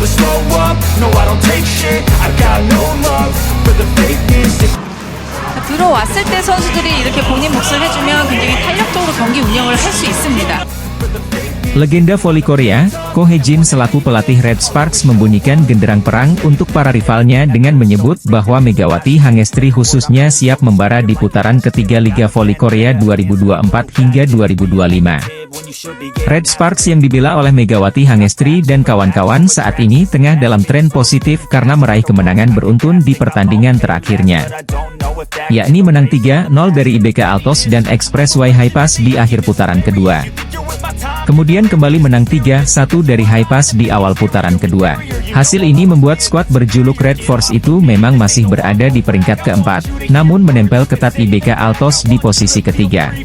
never slow up, no I don't take shit. I got no love for the fakeness. 들어왔을 때 선수들이 이렇게 본인 몫을 해주면 굉장히 탄력적으로 경기 운영을 할 수 있습니다. Legenda voli Korea, Ko Hae-jin selaku pelatih Red Sparks membunyikan genderang perang untuk para rivalnya dengan menyebut bahwa Megawati Hangestri khususnya siap membara di putaran ketiga Liga Voli Korea 2024 hingga 2025. Red Sparks yang dibela oleh Megawati Hangestri dan kawan-kawan saat ini tengah dalam tren positif karena meraih kemenangan beruntun di pertandingan terakhirnya, yakni menang 3-0 dari IBK Altos dan Expressway Highpass di akhir putaran kedua. Kemudian kembali menang 3-1 dari Highpass di awal putaran kedua. Hasil ini membuat skuad berjuluk Red Force itu memang masih berada di peringkat keempat, namun menempel ketat IBK Altos di posisi ketiga.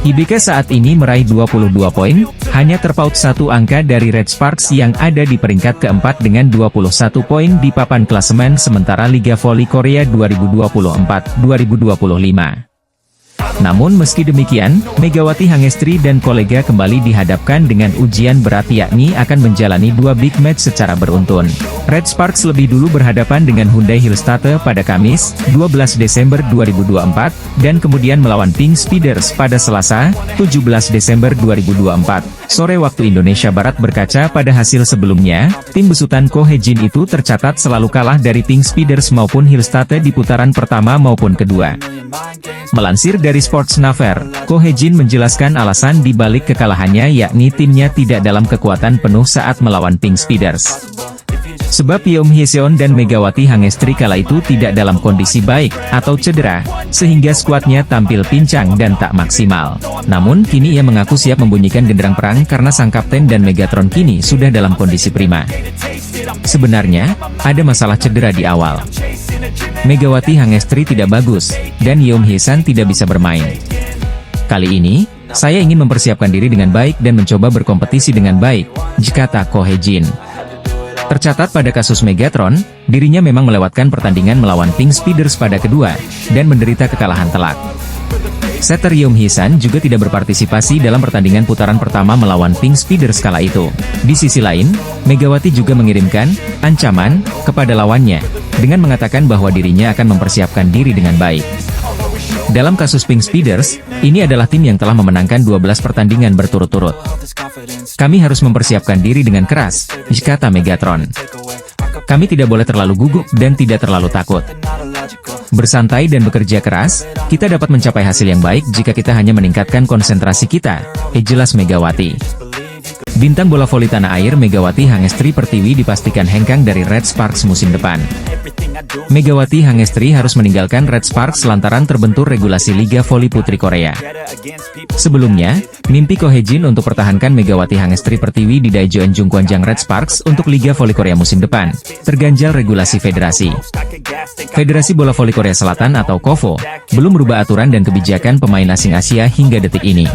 IBK saat ini meraih 22 poin, hanya terpaut satu angka dari Red Sparks yang ada di peringkat keempat dengan 21 poin di papan klasemen sementara Liga Voli Korea 2024-2025. Namun meski demikian, Megawati Hangestri dan kolega kembali dihadapkan dengan ujian berat yakni akan menjalani dua big match secara beruntun. Red Sparks lebih dulu berhadapan dengan Hyundai Hillstate pada Kamis, 12 Desember 2024, dan kemudian melawan Pink Speeders pada Selasa, 17 Desember 2024. Sore waktu Indonesia Barat berkaca pada hasil sebelumnya, tim besutan Ko Hae-jin itu tercatat selalu kalah dari Pink Speeders maupun Hillstate di putaran pertama maupun kedua. Melansir dari Sports Naver, Ko Hae-jin menjelaskan alasan di balik kekalahannya yakni timnya tidak dalam kekuatan penuh saat melawan Pink Speeders. Sebab Yeom Hye-seon dan Megawati Hangestri kala itu tidak dalam kondisi baik, atau cedera, sehingga skuadnya tampil pincang dan tak maksimal. Namun kini ia mengaku siap membunyikan genderang perang karena sang kapten dan Megatron kini sudah dalam kondisi prima. Sebenarnya, ada masalah cedera di awal. Megawati Hangestri tidak bagus, dan Yeom Hye-seon tidak bisa bermain. Kali ini, saya ingin mempersiapkan diri dengan baik dan mencoba berkompetisi dengan baik, kata Ko Hae-jin. Tercatat pada kasus Megatron, dirinya memang melewatkan pertandingan melawan Pink Speeders pada kedua, dan menderita kekalahan telak. Setter Yeom Hye-seon juga tidak berpartisipasi dalam pertandingan putaran pertama melawan Pink Speeders kala itu. Di sisi lain, Megawati juga mengirimkan ancaman kepada lawannya, dengan mengatakan bahwa dirinya akan mempersiapkan diri dengan baik. Dalam kasus Pink Speeders, ini adalah tim yang telah memenangkan 12 pertandingan berturut-turut. Kami harus mempersiapkan diri dengan keras, kata Megatron. Kami tidak boleh terlalu gugup dan tidak terlalu takut. Bersantai dan bekerja keras, kita dapat mencapai hasil yang baik jika kita hanya meningkatkan konsentrasi kita, jelas Megawati. Bintang bola voli tanah air Megawati Hangestri Pertiwi dipastikan hengkang dari Red Sparks musim depan. Megawati Hangestri harus meninggalkan Red Sparks lantaran terbentur regulasi Liga Voli Putri Korea. Sebelumnya, mimpi Ko Hae-jin untuk pertahankan Megawati Hangestri Pertiwi di Daejeon Jungkwanjang Red Sparks untuk Liga Voli Korea musim depan, terganjal regulasi federasi. Federasi Bola Voli Korea Selatan atau KOVO, belum merubah aturan dan kebijakan pemain asing Asia hingga detik ini.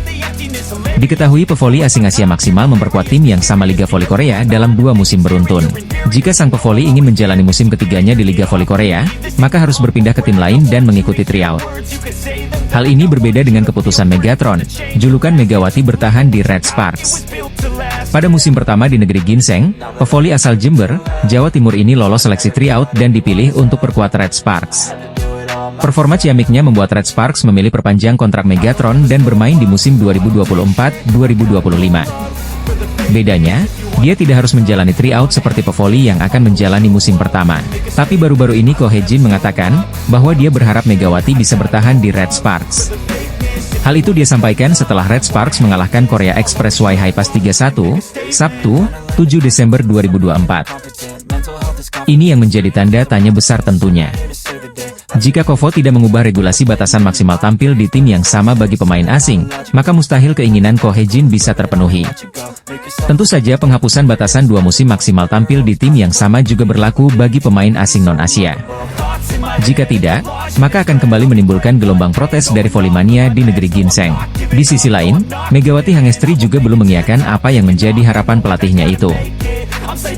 Diketahui pevoli asing Asia maksimal memperkuat tim yang sama Liga Voli Korea dalam 2 musim beruntun. Jika sang pevoli ingin menjalani musim ketiganya di Liga Voli Korea, maka harus berpindah ke tim lain dan mengikuti tryout. Hal ini berbeda dengan keputusan Megatron, julukan Megawati bertahan di Red Sparks. Pada musim pertama di negeri ginseng, pevoli asal Jember, Jawa Timur ini lolos seleksi tryout dan dipilih untuk perkuat Red Sparks. Performa ciamiknya membuat Red Sparks memilih perpanjang kontrak Megatron dan bermain di musim 2024-2025. Bedanya, dia tidak harus menjalani tryout seperti pevoli yang akan menjalani musim pertama. Tapi baru-baru ini Ko Hae-jin mengatakan bahwa dia berharap Megawati bisa bertahan di Red Sparks. Hal itu dia sampaikan setelah Red Sparks mengalahkan Korea Expressway Highpass 3-1, Sabtu, 7 Desember 2024. Ini yang menjadi tanda tanya besar tentunya. Jika KOVO tidak mengubah regulasi batasan maksimal tampil di tim yang sama bagi pemain asing, maka mustahil keinginan Ko Hae-jin bisa terpenuhi. Tentu saja penghapusan batasan 2 musim maksimal tampil di tim yang sama juga berlaku bagi pemain asing non-Asia. Jika tidak, maka akan kembali menimbulkan gelombang protes dari volimania di negeri ginseng. Di sisi lain, Megawati Hangestri juga belum mengiyakan apa yang menjadi harapan pelatihnya itu.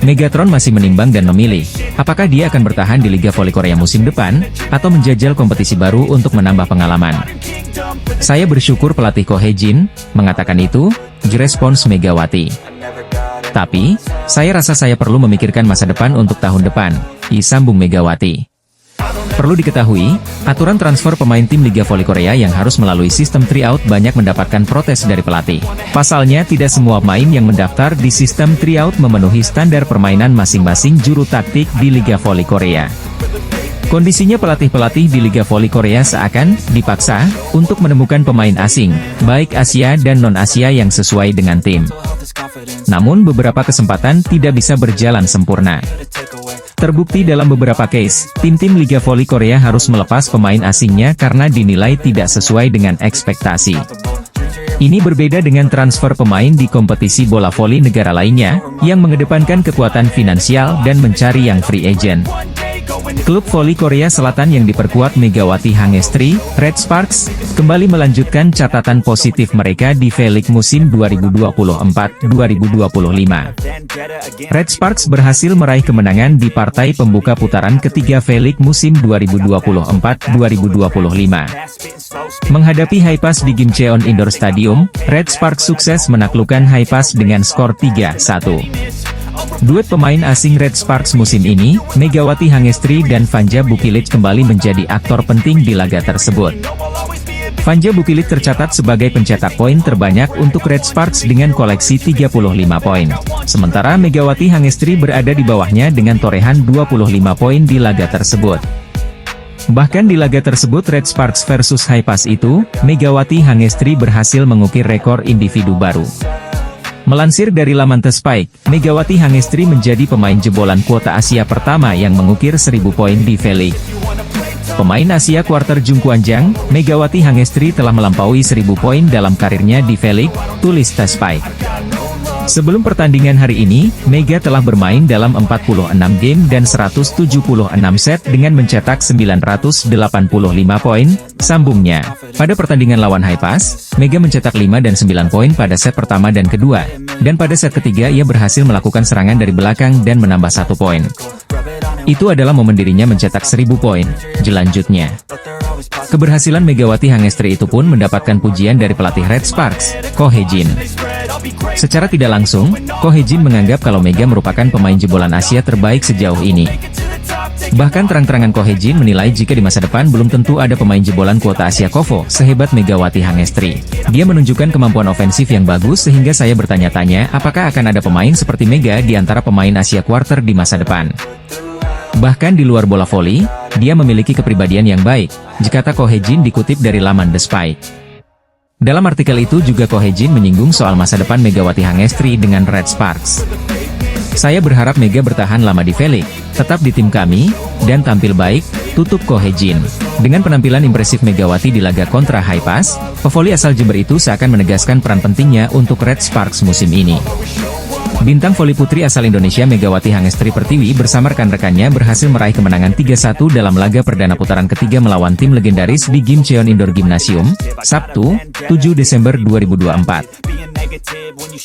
Megatron masih menimbang dan memilih, apakah dia akan bertahan di Liga Voli Korea musim depan, atau menjajal kompetisi baru untuk menambah pengalaman. Saya bersyukur pelatih Ko Hae-jin mengatakan itu, respons Megawati. Tapi, saya rasa saya perlu memikirkan masa depan untuk tahun depan, sambung Megawati. Perlu diketahui, aturan transfer pemain tim Liga Voli Korea yang harus melalui sistem tryout banyak mendapatkan protes dari pelatih. Pasalnya tidak semua pemain yang mendaftar di sistem tryout memenuhi standar permainan masing-masing juru taktik di Liga Voli Korea. Kondisinya pelatih-pelatih di Liga Voli Korea seakan dipaksa untuk menemukan pemain asing, baik Asia dan non-Asia yang sesuai dengan tim. Namun beberapa kesempatan tidak bisa berjalan sempurna. Terbukti dalam beberapa case, tim-tim Liga Voli Korea harus melepas pemain asingnya karena dinilai tidak sesuai dengan ekspektasi. Ini berbeda dengan transfer pemain di kompetisi bola voli negara lainnya, yang mengedepankan kekuatan finansial dan mencari yang free agent. Klub voli Korea Selatan yang diperkuat Megawati Hangestri, Red Sparks, kembali melanjutkan catatan positif mereka di V-League musim 2024-2025. Red Sparks berhasil meraih kemenangan di partai pembuka putaran ketiga V-League musim 2024-2025. Menghadapi Haipas di Gimcheon Indoor Stadium, Red Sparks sukses menaklukkan Haipas dengan skor 3-1. Duet pemain asing Red Sparks musim ini, Megawati Hangestri dan Vanja Bukilic kembali menjadi aktor penting di laga tersebut. Vanja Bukilic tercatat sebagai pencetak poin terbanyak untuk Red Sparks dengan koleksi 35 poin. Sementara Megawati Hangestri berada di bawahnya dengan torehan 25 poin di laga tersebut. Bahkan di laga tersebut Red Sparks versus Haipas itu, Megawati Hangestri berhasil mengukir rekor individu baru. Melansir dari laman The Spike, Megawati Hangestri menjadi pemain jebolan kuota Asia pertama yang mengukir 1000 poin di V-League. Pemain Asia kuarter Jung Kwanjang, Megawati Hangestri telah melampaui 1000 poin dalam karirnya di V-League, tulis The Spike. Sebelum pertandingan hari ini, Mega telah bermain dalam 46 game dan 176 set dengan mencetak 985 poin, sambungnya. Pada pertandingan lawan Haipas, Mega mencetak 5 dan 9 poin pada set pertama dan kedua, dan pada set ketiga ia berhasil melakukan serangan dari belakang dan menambah 1 poin. Itu adalah momen dirinya mencetak 1000 poin, jelanjutnya. Keberhasilan Megawati Hangestri itu pun mendapatkan pujian dari pelatih Red Sparks, Ko Hye-jin. Secara tidak langsung, Ko Hye-jin menganggap kalau Mega merupakan pemain jebolan Asia terbaik sejauh ini. Bahkan terang-terangan Ko Hye-jin menilai jika di masa depan belum tentu ada pemain jebolan kuota Asia KOVO sehebat Megawati Hangestri. Dia menunjukkan kemampuan ofensif yang bagus sehingga saya bertanya-tanya apakah akan ada pemain seperti Mega di antara pemain Asia Quarter di masa depan. Bahkan di luar bola voli, dia memiliki kepribadian yang baik, kata Ko Hye-jin dikutip dari laman The Spike. Dalam artikel itu juga Ko Hye-jin menyinggung soal masa depan Megawati Hangestri dengan Red Sparks. Saya berharap Mega bertahan lama di V-League, tetap di tim kami, dan tampil baik, tutup Ko Hye-jin. Dengan penampilan impresif Megawati di laga kontra Haipas, pevoli asal Jember itu seakan menegaskan peran pentingnya untuk Red Sparks musim ini. Bintang voli putri asal Indonesia Megawati Hangestri Pertiwi bersama rekan-rekannya berhasil meraih kemenangan 3-1 dalam laga perdana putaran ketiga melawan tim legendaris di Gimcheon Indoor Gymnasium, Sabtu, 7 Desember 2024.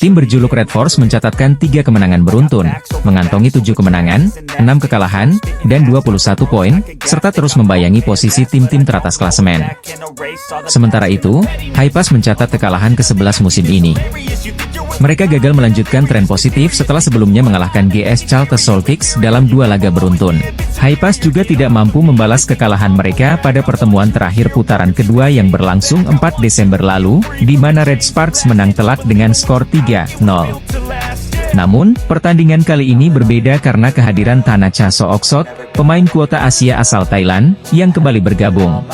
Tim berjuluk Red Force mencatatkan 3 kemenangan beruntun, mengantongi 7 kemenangan, 6 kekalahan, dan 21 poin, serta terus membayangi posisi tim-tim teratas klasemen. Sementara itu, Haipas mencatat kekalahan ke-11 musim ini. Mereka gagal melanjutkan tren positif setelah sebelumnya mengalahkan GS Charter Soul Kicks dalam 2 laga beruntun. Haipas juga tidak mampu membalas kekalahan mereka pada pertemuan terakhir putaran kedua yang berlangsung 4 Desember lalu, di mana Red Sparks menang telak dengan skor 3-0. Namun, pertandingan kali ini berbeda karena kehadiran Thanacha Sooksot, pemain kuota Asia asal Thailand, yang kembali bergabung.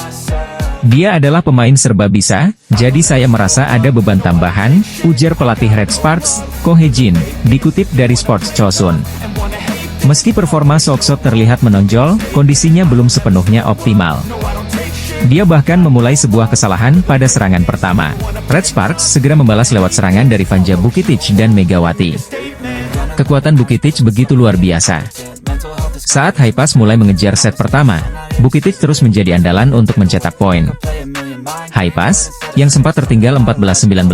Dia adalah pemain serba bisa, jadi saya merasa ada beban tambahan, ujar pelatih Red Sparks, Ko Hye-jin, dikutip dari Sports Chosun. Meski performa Sooksot terlihat menonjol, kondisinya belum sepenuhnya optimal. Dia bahkan memulai sebuah kesalahan pada serangan pertama. Red Sparks segera membalas lewat serangan dari Vanja Bukilic dan Megawati. Kekuatan Bukilic begitu luar biasa. Saat Haipas mulai mengejar set pertama, Bukilic terus menjadi andalan untuk mencetak poin. Haipas, yang sempat tertinggal 14-19,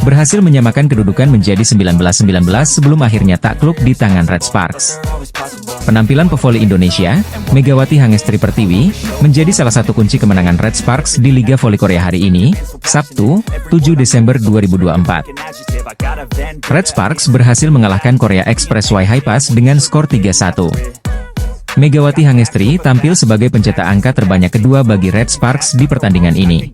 berhasil menyamakan kedudukan menjadi 19-19 sebelum akhirnya takluk di tangan Red Sparks. Penampilan pevoli Indonesia, Megawati Hangestri Pertiwi, menjadi salah satu kunci kemenangan Red Sparks di Liga Voli Korea hari ini, Sabtu, 7 Desember 2024. Red Sparks berhasil mengalahkan Korea Express Y Haipas dengan skor 3-1. Megawati Hangestri tampil sebagai pencetak angka terbanyak kedua bagi Red Sparks di pertandingan ini.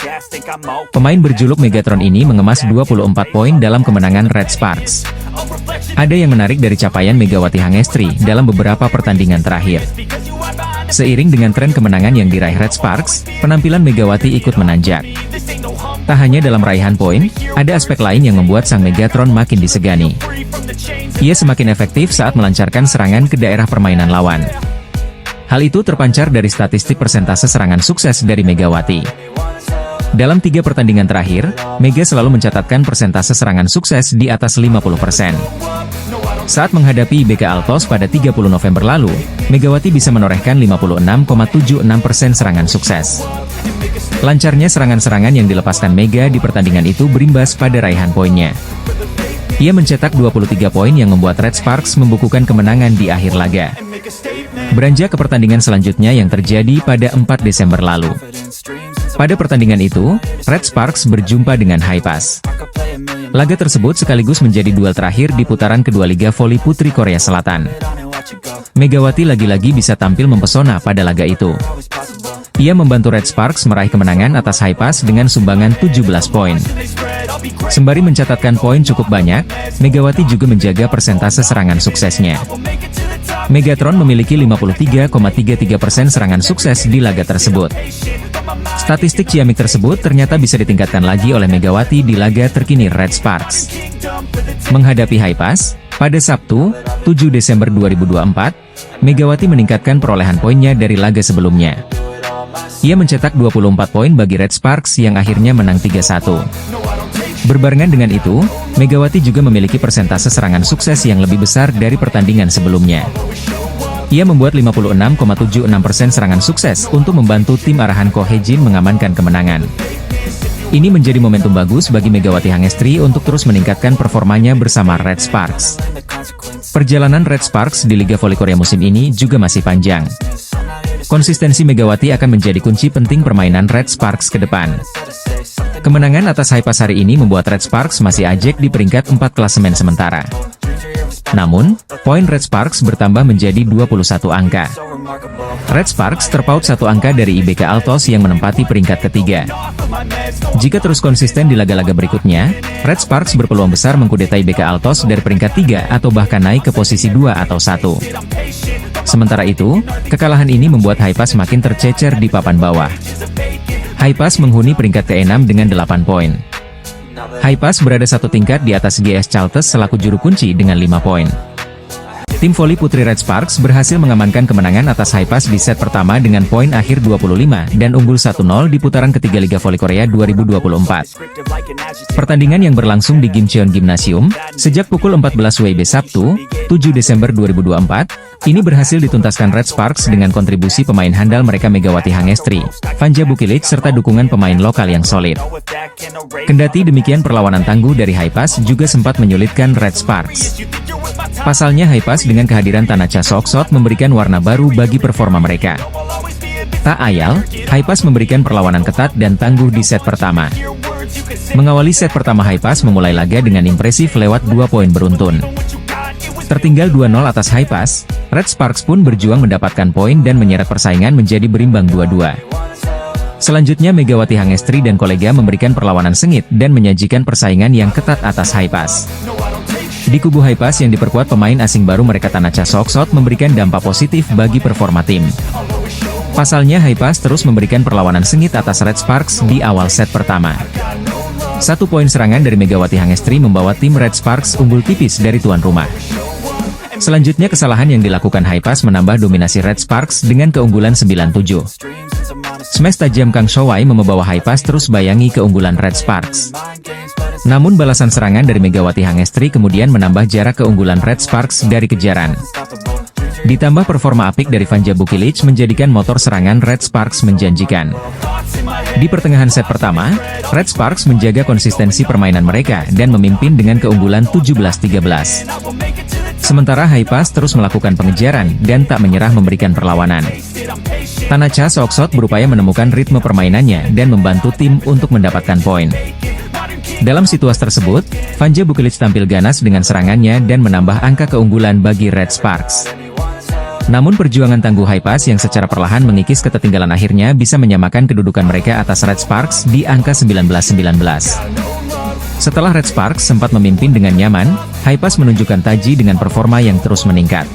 Pemain berjuluk Megatron ini mengemas 24 poin dalam kemenangan Red Sparks. Ada yang menarik dari capaian Megawati Hangestri dalam beberapa pertandingan terakhir. Seiring dengan tren kemenangan yang diraih Red Sparks, penampilan Megawati ikut menanjak. Tak hanya dalam raihan poin, ada aspek lain yang membuat sang Megatron makin disegani. Ia semakin efektif saat melancarkan serangan ke daerah permainan lawan. Hal itu terpancar dari statistik persentase serangan sukses dari Megawati. Dalam 3 pertandingan terakhir, Mega selalu mencatatkan persentase serangan sukses di atas 50%. Saat menghadapi IBK Altos pada 30 November lalu, Megawati bisa menorehkan 56,76% serangan sukses. Lancarnya serangan-serangan yang dilepaskan Mega di pertandingan itu berimbas pada raihan poinnya. Ia mencetak 23 poin yang membuat Red Sparks membukukan kemenangan di akhir laga. Beranjak ke pertandingan selanjutnya yang terjadi pada 4 Desember lalu. Pada pertandingan itu, Red Sparks berjumpa dengan Haipas. Laga tersebut sekaligus menjadi duel terakhir di putaran kedua Liga Voli Putri Korea Selatan. Megawati lagi-lagi bisa tampil mempesona pada laga itu. Ia membantu Red Sparks meraih kemenangan atas Haipas dengan sumbangan 17 poin. Sembari mencatatkan poin cukup banyak, Megawati juga menjaga persentase serangan suksesnya. Megatron memiliki 53,33% serangan sukses di laga tersebut. Statistik ciamik tersebut ternyata bisa ditingkatkan lagi oleh Megawati di laga terkini Red Sparks. Menghadapi Haipas, pada Sabtu, 7 Desember 2024, Megawati meningkatkan perolehan poinnya dari laga sebelumnya. Ia mencetak 24 poin bagi Red Sparks yang akhirnya menang 3-1. Berbarengan dengan itu, Megawati juga memiliki persentase serangan sukses yang lebih besar dari pertandingan sebelumnya. Ia membuat 56,76% serangan sukses untuk membantu tim arahan Ko Hye-jin mengamankan kemenangan. Ini menjadi momentum bagus bagi Megawati Hangestri untuk terus meningkatkan performanya bersama Red Sparks. Perjalanan Red Sparks di Liga Voli Korea musim ini juga masih panjang. Konsistensi Megawati akan menjadi kunci penting permainan Red Sparks ke depan. Kemenangan atas Haipas hari ini membuat Red Sparks masih ajak di peringkat 4 klasemen sementara. Namun, poin Red Sparks bertambah menjadi 21 angka. Red Sparks terpaut 1 angka dari IBK Altos yang menempati peringkat ketiga. Jika terus konsisten di laga-laga berikutnya, Red Sparks berpeluang besar mengkudeta IBK Altos dari peringkat 3 atau bahkan naik ke posisi 2 atau 1. Sementara itu, kekalahan ini membuat Haipas makin tercecer di papan bawah. Haipas menghuni peringkat ke-6 dengan 8 poin. Haipas berada 1 tingkat di atas GS Chaltes selaku juru kunci dengan 5 poin. Tim voli putri Red Sparks berhasil mengamankan kemenangan atas Haipas di set pertama dengan poin akhir 25 dan unggul 1-0 di putaran ketiga Liga Voli Korea 2024. Pertandingan yang berlangsung di Gimcheon Gymnasium sejak pukul 14 WIB Sabtu, 7 Desember 2024, ini berhasil dituntaskan Red Sparks dengan kontribusi pemain handal mereka Megawati Hangestri, Vanja Bukilic serta dukungan pemain lokal yang solid. Kendati demikian perlawanan tangguh dari Haipas juga sempat menyulitkan Red Sparks. Pasalnya Haipas dengan kehadiran Tanacha Soksot memberikan warna baru bagi performa mereka. Tak ayal, Haipas memberikan perlawanan ketat dan tangguh di set pertama. Mengawali set pertama Haipas memulai laga dengan impresif lewat 2 poin beruntun. Tertinggal 2-0 atas Haipas, Red Sparks pun berjuang mendapatkan poin dan menyeret persaingan menjadi berimbang 2-2. Selanjutnya Megawati Hangestri dan kolega memberikan perlawanan sengit dan menyajikan persaingan yang ketat atas Haipas. Di kubu Haipas yang diperkuat pemain asing baru mereka Tanacha Soksot memberikan dampak positif bagi performa tim. Pasalnya Haipas terus memberikan perlawanan sengit atas Red Sparks di awal set pertama. 1 poin serangan dari Megawati Hangestri membawa tim Red Sparks unggul tipis dari tuan rumah. Selanjutnya kesalahan yang dilakukan Haipas menambah dominasi Red Sparks dengan keunggulan 9-7. Smash tajam Kang Showai membawa Haipas terus bayangi keunggulan Red Sparks. Namun balasan serangan dari Megawati Hangestri kemudian menambah jarak keunggulan Red Sparks dari kejaran. Ditambah performa apik dari Vanja Bukilic menjadikan motor serangan Red Sparks menjanjikan. Di pertengahan set pertama, Red Sparks menjaga konsistensi permainan mereka dan memimpin dengan keunggulan 17-13. Sementara Haipas terus melakukan pengejaran dan tak menyerah memberikan perlawanan. Tanacha Soksot berupaya menemukan ritme permainannya dan membantu tim untuk mendapatkan poin. Dalam situasi tersebut, Vanja Bukilic tampil ganas dengan serangannya dan menambah angka keunggulan bagi Red Sparks. Namun perjuangan tangguh Haipas yang secara perlahan mengikis ketertinggalan akhirnya bisa menyamakan kedudukan mereka atas Red Sparks di angka 19-19. Setelah Red Sparks sempat memimpin dengan nyaman, Haipas menunjukkan taji dengan performa yang terus meningkat.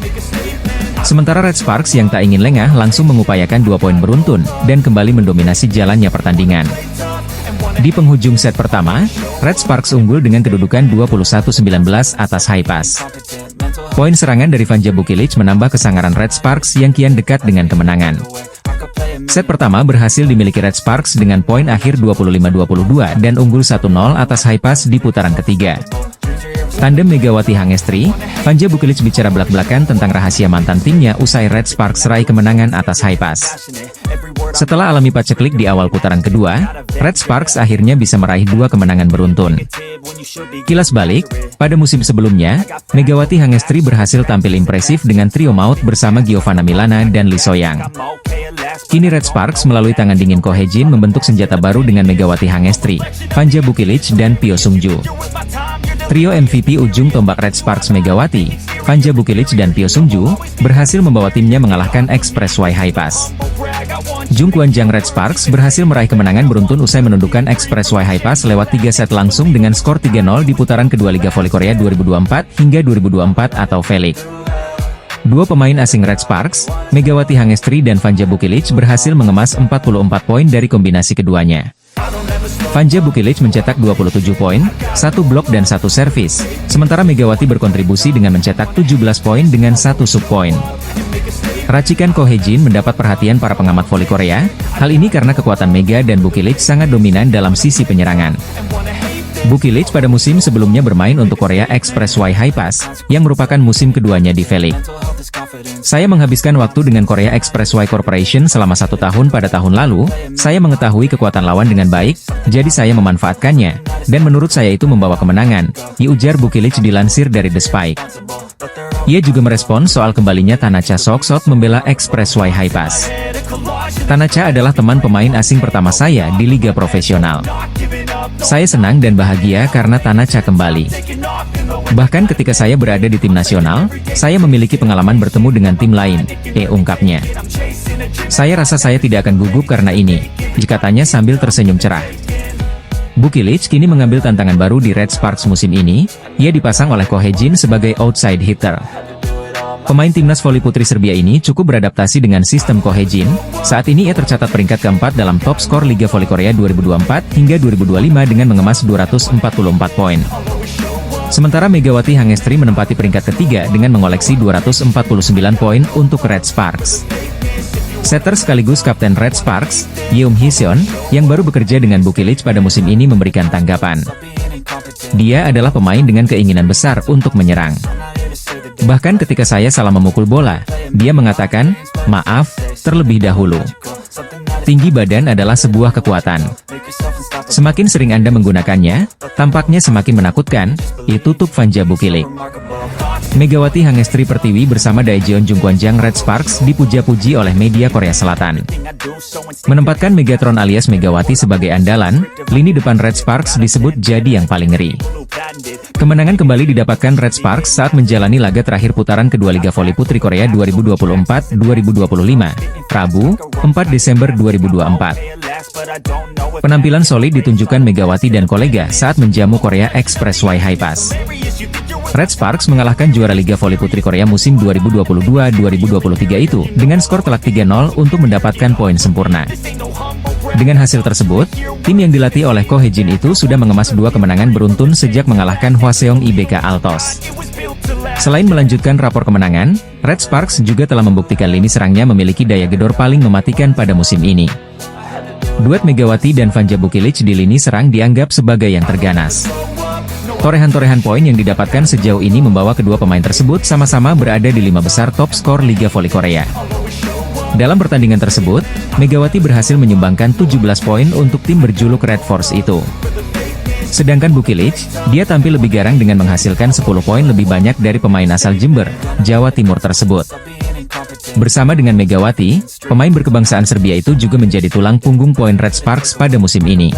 Sementara Red Sparks yang tak ingin lengah langsung mengupayakan 2 poin beruntun dan kembali mendominasi jalannya pertandingan. Di penghujung set pertama, Red Sparks unggul dengan kedudukan 21-19 atas Haipas. Poin serangan dari Vanja Bukilic menambah kesangaran Red Sparks yang kian dekat dengan kemenangan. Set pertama berhasil dimiliki Red Sparks dengan poin akhir 25-22 dan unggul 1-0 atas Haipas di putaran ketiga. Tandem Megawati Hangestri, Vanja Bukilic bicara belak-belakan tentang rahasia mantan timnya usai Red Sparks raih kemenangan atas Haipas. Setelah alami paceklik di awal putaran kedua, Red Sparks akhirnya bisa meraih 2 kemenangan beruntun. Kilas balik, pada musim sebelumnya, Megawati Hangestri berhasil tampil impresif dengan trio maut bersama Giovanna Milana dan Lee Soyang. Kini Red Sparks melalui tangan dingin Ko Hye-jin membentuk senjata baru dengan Megawati Hangestri, Vanja Bukilic dan Pyo Sung-ju. Trio MVP ujung tombak Red Sparks Megawati, Vanja Bukilic dan Pyo Sung-ju, berhasil membawa timnya mengalahkan Express Y Haipas. Jung Kwan-jang Red Sparks berhasil meraih kemenangan beruntun usai menundukkan Express Y Haipas lewat 3 set langsung dengan skor 3-0 di putaran kedua Liga Voli Korea 2024 hingga 2024 atau V-League. 2 pemain asing Red Sparks, Megawati Hangestri dan Vanja Bukilic berhasil mengemas 44 poin dari kombinasi keduanya. Vanja Bukilic mencetak 27 poin, 1 blok dan 1 servis, sementara Megawati berkontribusi dengan mencetak 17 poin dengan 1 sub poin. Racikan Ko Hye-jin mendapat perhatian para pengamat voli Korea, hal ini karena kekuatan Mega dan Bukilic sangat dominan dalam sisi penyerangan. Bukilic pada musim sebelumnya bermain untuk Korea Express Y Haipas, yang merupakan musim keduanya di V-League. Saya menghabiskan waktu dengan Korea Express Y Corporation selama 1 tahun pada tahun lalu, saya mengetahui kekuatan lawan dengan baik, jadi saya memanfaatkannya, dan menurut saya itu membawa kemenangan, ujar Bukilic dilansir dari The Spike. Ia juga merespons soal kembalinya Tanacha Soksot membela Express Y Haipas. Tanacha adalah teman pemain asing pertama saya di liga profesional. Saya senang dan bahagia karena Tanacha kembali. Bahkan ketika saya berada di tim nasional, saya memiliki pengalaman bertemu dengan tim lain, ungkapnya. Saya rasa saya tidak akan gugup karena ini, katanya sambil tersenyum cerah. Bukilic kini mengambil tantangan baru di Red Sparks musim ini, ia dipasang oleh Ko Hye-jin sebagai outside hitter. Pemain timnas voli putri Serbia ini cukup beradaptasi dengan sistem Ko Hye-jin, saat ini ia tercatat peringkat keempat dalam top skor Liga Voli Korea 2024 hingga 2025 dengan mengemas 244 poin. Sementara Megawati Hangestri menempati peringkat ketiga dengan mengoleksi 249 poin untuk Red Sparks. Setter sekaligus kapten Red Sparks, Yeom Hee-seon, yang baru bekerja dengan Bukilic pada musim ini memberikan tanggapan. Dia adalah pemain dengan keinginan besar untuk menyerang. Bahkan ketika saya salah memukul bola, dia mengatakan, "Maaf, terlebih dahulu." Tinggi badan adalah sebuah kekuatan. Semakin sering Anda menggunakannya, tampaknya semakin menakutkan, tutup Vanja Bukilic. Megawati Hangestri Pertiwi bersama Daejeon Jung Kwan-jang Red Sparks dipuja-puji oleh media Korea Selatan. Menempatkan Megatron alias Megawati sebagai andalan, lini depan Red Sparks disebut jadi yang paling ngeri. Kemenangan kembali didapatkan Red Sparks saat menjalani laga terakhir putaran kedua Liga Voli Putri Korea 2024-2025, Rabu, 4 Desember 2024. Penampilan solid ditunjukkan Megawati dan kolega saat menjamu Korea Express Y Haipas. Red Sparks mengalahkan juara Liga Voli Putri Korea musim 2022-2023 itu dengan skor telak 3-0 untuk mendapatkan poin sempurna. Dengan hasil tersebut, tim yang dilatih oleh Ko Hye-jin itu sudah mengemas 2 kemenangan beruntun sejak mengalahkan Hwaseong IBK Altos. Selain melanjutkan rapor kemenangan, Red Sparks juga telah membuktikan lini serangnya memiliki daya gedor paling mematikan pada musim ini. Duet Megawati dan Vanja Bukilic di lini serang dianggap sebagai yang terganas. Torehan-torehan poin yang didapatkan sejauh ini membawa kedua pemain tersebut sama-sama berada di 5 besar top skor Liga Voli Korea. Dalam pertandingan tersebut, Megawati berhasil menyumbangkan 17 poin untuk tim berjuluk Red Force itu. Sedangkan Bukilic, dia tampil lebih garang dengan menghasilkan 10 poin lebih banyak dari pemain asal Jember, Jawa Timur tersebut. Bersama dengan Megawati, pemain berkebangsaan Serbia itu juga menjadi tulang punggung poin Red Sparks pada musim ini.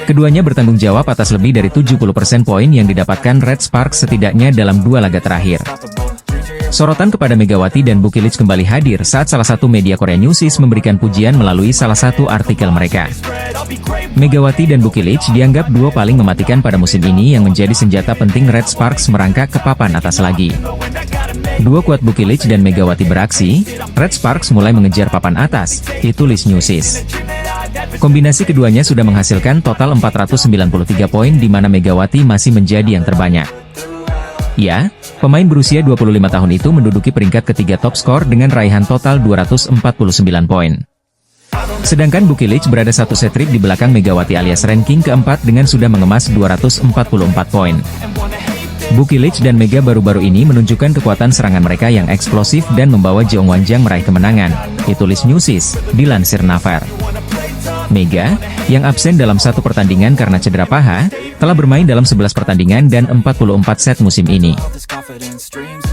Keduanya bertanggung jawab atas lebih dari 70% poin yang didapatkan Red Sparks setidaknya dalam 2 laga terakhir. Sorotan kepada Megawati dan Bukilic kembali hadir saat salah satu media Korea Newsis memberikan pujian melalui salah satu artikel mereka. Megawati dan Bukilic dianggap duo paling mematikan pada musim ini yang menjadi senjata penting Red Sparks merangkak ke papan atas lagi. Duo kuat Bukilic dan Megawati beraksi, Red Sparks mulai mengejar papan atas, ditulis Newsis. Kombinasi keduanya sudah menghasilkan total 493 poin di mana Megawati masih menjadi yang terbanyak. Ya, pemain berusia 25 tahun itu menduduki peringkat ketiga top skor dengan raihan total 249 poin. Sedangkan Bukilic berada satu set-trick di belakang Megawati alias ranking keempat dengan sudah mengemas 244 poin. Bukilic dan Mega baru-baru ini menunjukkan kekuatan serangan mereka yang eksplosif dan membawa Jeong Wanjang meraih kemenangan, ditulis Newsis, dilansir Naver. Mega, yang absen dalam satu pertandingan karena cedera paha, telah bermain dalam 11 pertandingan dan 44 set musim ini.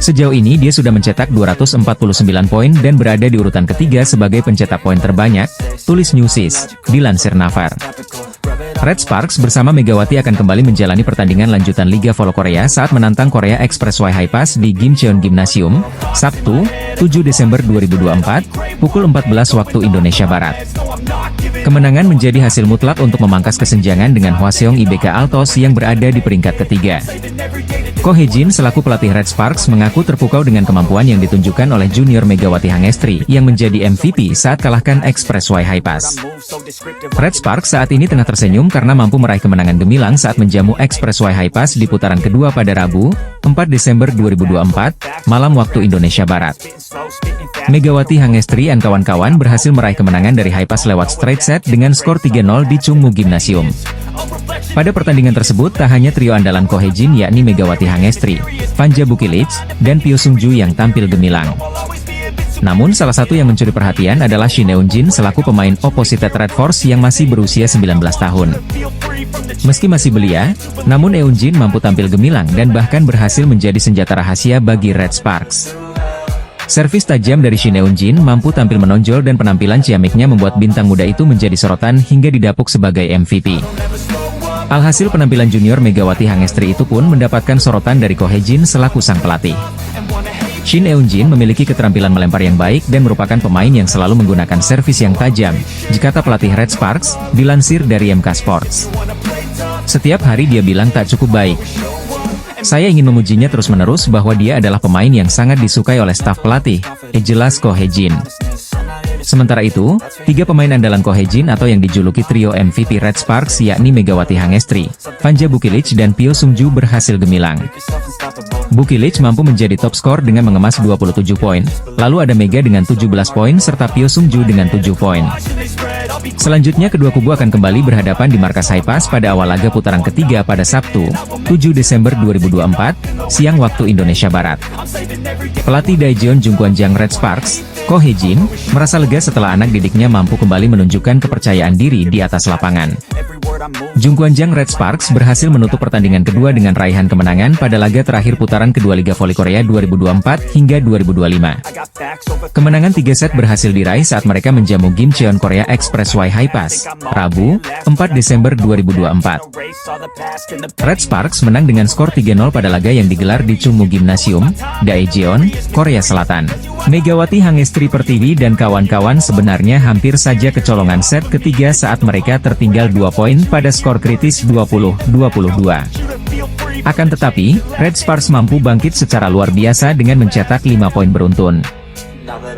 Sejauh ini dia sudah mencetak 249 poin dan berada di urutan ketiga sebagai pencetak poin terbanyak, tulis Newsis, dilansir Naver. Red Sparks bersama Megawati akan kembali menjalani pertandingan lanjutan Liga Volo Korea saat menantang Korea Express Y High Pass di Gimcheon Gymnasium, Sabtu, 7 Desember 2024, pukul 14 waktu Indonesia Barat. Kemenangan menjadi hasil mutlak untuk memangkas kesenjangan dengan Hwaseong IBK Altos yang berada di peringkat ketiga. Ko Hye-jin selaku pelatih Red Sparks mengaku terpukau dengan kemampuan yang ditunjukkan oleh junior Megawati Hangestri yang menjadi MVP saat kalahkan Express Y High Pass. Red Sparks saat ini tengah tersenyum karena mampu meraih kemenangan gemilang saat menjamu Express Y High Pass di putaran kedua pada Rabu, 4 Desember 2024, malam waktu Indonesia Barat. Megawati Hangestri dan kawan-kawan berhasil meraih kemenangan dari High Pass lewat straight set dengan skor 3-0 di Chungmu Gymnasium. Pada pertandingan tersebut tak hanya trio andalan Ko Hye-jin yakni Megawati Hangestri, Panja Bukilic, dan Pyo Sung-ju yang tampil gemilang. Namun salah satu yang mencuri perhatian adalah Shin Eun-jin selaku pemain opposite Red Force yang masih berusia 19 tahun. Meski masih belia, namun Eun-jin mampu tampil gemilang dan bahkan berhasil menjadi senjata rahasia bagi Red Sparks. Servis tajam dari Shin Eun-jin mampu tampil menonjol dan penampilan ciamiknya membuat bintang muda itu menjadi sorotan hingga didapuk sebagai MVP. Alhasil penampilan junior Megawati Hangestri itu pun mendapatkan sorotan dari Ko Hye-jin selaku sang pelatih. Shin Eun-jin memiliki keterampilan melempar yang baik dan merupakan pemain yang selalu menggunakan servis yang tajam, kata pelatih Red Sparks, dilansir dari MK Sports. Setiap hari dia bilang tak cukup baik. Saya ingin memujinya terus-menerus bahwa dia adalah pemain yang sangat disukai oleh staf pelatih, jelas Ko Hye-jin. Sementara itu, 3 pemain andalan Ko Hye-jin atau yang dijuluki trio MVP Red Sparks yakni Megawati Hangestri, Panja Bukilic dan Pyo Sung-ju berhasil gemilang. Bukilic mampu menjadi top skor dengan mengemas 27 poin, lalu ada Mega dengan 17 poin serta Pyo Sung-ju dengan 7 poin. Selanjutnya kedua kubu akan kembali berhadapan di markas High Pass pada awal laga putaran ketiga pada Sabtu, 7 Desember 2024, siang waktu Indonesia Barat. Pelatih Daejeon Jungkwanjang Red Sparks, Ko Hye-jin, merasa lega setelah anak didiknya mampu kembali menunjukkan kepercayaan diri di atas lapangan. Jungkwanjang Red Sparks berhasil menutup pertandingan kedua dengan raihan kemenangan pada laga terakhir putaran kedua Liga Voli Korea 2024 hingga 2025. Kemenangan 3 set berhasil diraih saat mereka menjamu Gimcheon Korea Express Y High Pass, Rabu, 4 Desember 2024. Red Sparks menang dengan skor 3-0 pada laga yang digelar di Chungmu Gymnasium, Daejeon, Korea Selatan. Megawati Hangestri Pertiwi dan kawan-kawan sebenarnya hampir saja kecolongan set ketiga saat mereka tertinggal 2 poin pada skor kritis 20-22. Akan tetapi, Red Sparks mampu bangkit secara luar biasa dengan mencetak 5 poin beruntun.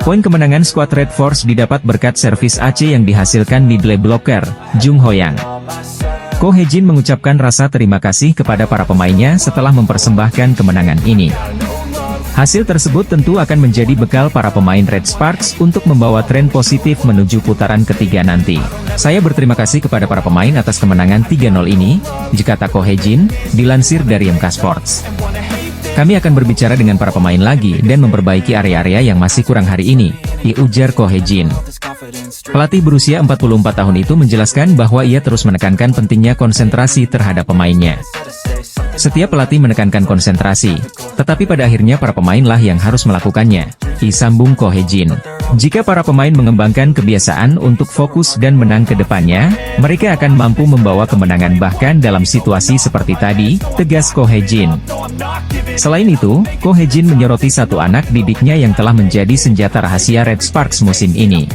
Poin kemenangan skuad Red Force didapat berkat servis AC yang dihasilkan middle blocker, Jung Ho-yang. Ko Hye-jin mengucapkan rasa terima kasih kepada para pemainnya setelah mempersembahkan kemenangan ini. Hasil tersebut tentu akan menjadi bekal para pemain Red Sparks untuk membawa tren positif menuju putaran ketiga nanti. Saya berterima kasih kepada para pemain atas kemenangan 3-0 ini, kata Ko Hye-jin, dilansir dari MK Sports. Kami akan berbicara dengan para pemain lagi dan memperbaiki area-area yang masih kurang hari ini, ujar Ko Hye-jin. Pelatih berusia 44 tahun itu menjelaskan bahwa ia terus menekankan pentingnya konsentrasi terhadap pemainnya. Setiap pelatih menekankan konsentrasi, tetapi pada akhirnya para pemainlah yang harus melakukannya, sambung Ko Hye-jin. Jika para pemain mengembangkan kebiasaan untuk fokus dan menang ke depannya, mereka akan mampu membawa kemenangan bahkan dalam situasi seperti tadi, tegas Ko Hye-jin. Selain itu, Ko Hye-jin menyoroti satu anak didiknya yang telah menjadi senjata rahasia Red Sparks musim ini.